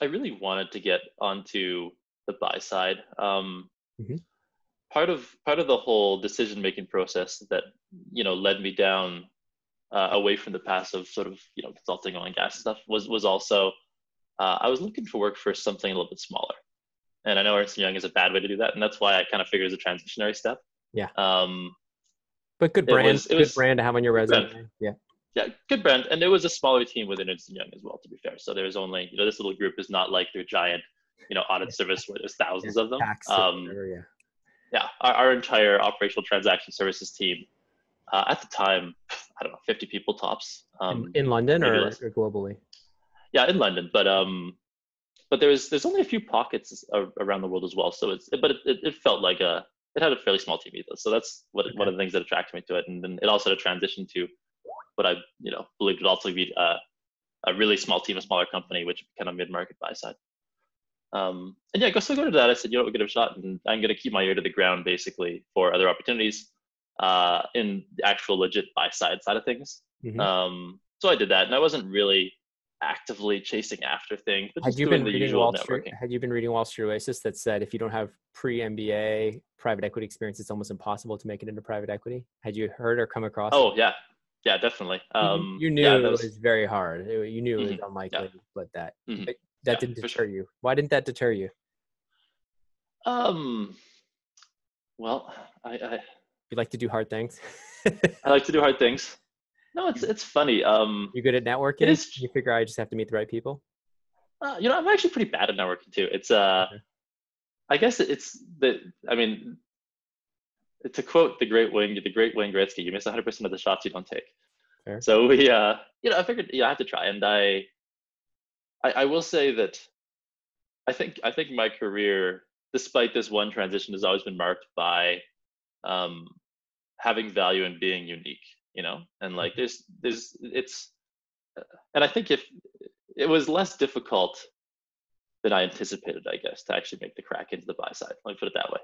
I really wanted to get onto the buy side. Hmm. Part of the whole decision making process that led me down away from the passive sort of consulting oil and gas stuff was also I was looking for work for something a little bit smaller, and I know Ernst and Young is a bad way to do that, and that's why I kind of figured it's a transitionary step. Yeah. Um, But good it brand, was it good was brand to have on your good resume. brand. Yeah. Yeah, good brand, and it was a smaller team within Ernst and Young as well. To be fair, so there's only this little group is not like their giant audit Yeah. service where there's Yeah. thousands of them. Tax or whatever. Yeah. Yeah, our entire operational transaction services team at the time, I don't know, 50 people tops, In London maybe or less. globally? Yeah, in London, but there's only a few pockets around the world as well. So it felt like it had a fairly small team ethos. So that's one Okay. of the things that attracted me to it, and then it also had a transition to what I believed would also be a really small team, a smaller company, which kind of mid-market buy side. And yeah, so go to that. I said, we'll give it a shot, and I'm going to keep my ear to the ground basically for other opportunities in the actual legit buy side of things. Hmm. So I did that, and I wasn't really actively chasing after things, but Had just you doing been the reading usual Wall Street? networking. Had you been reading Wall Street Oasis that said if you don't have pre-MBA private equity experience, it's almost impossible to make it into private equity? Had you heard or come across it? Oh yeah, definitely. You Yeah, knew that it was was very hard. You knew it was mhm, yeah, unlikely, but mhm, that yeah, didn't for sure. deter you. Why didn't that deter you? Um, well, You like to do hard things. I like to do hard things. No, it's funny. You're good at It networking. is. You figure I just have to meet the right people. I'm actually pretty bad at networking too. It's Okay. I guess it's the. I mean, to quote the great Wayne Gretzky, you miss 100% of the shots you don't take. Fair. So I figured, I have to try, and I will say that I think my career, despite this one transition, has always been marked by um, having value and being unique. And like there's it's, and I think if it was less difficult than I anticipated, I guess, to actually make the crack into the buy side. Let me put it that way.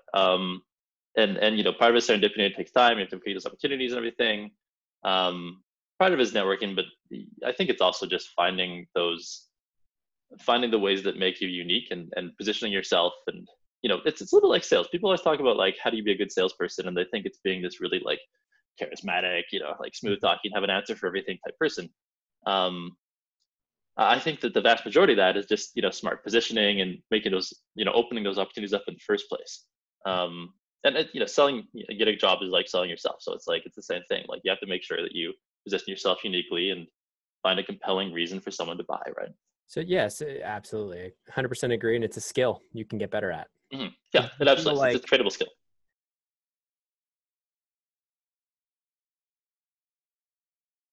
And part of it serendipity, it takes time. You have to create those opportunities and everything. Part of it is networking, but I think it's also just finding the ways that make you unique and positioning yourself. And it's a little bit like sales. People always talk about like how do you be a good salesperson, and they think it's being this really like charismatic, like smooth talking, have an answer for everything type person. Um, I think that the vast majority of that is just smart positioning and making those opening those opportunities up in the first place. Um, and selling getting a job is like selling yourself, so it's the same thing. Like you have to make sure that you position yourself uniquely and find a compelling reason for someone to buy, right? So yes, absolutely, 100% agree, and it's a skill you can get better at. Hmm. So Yeah, do it you feel absolutely is. It's a like tradable skill.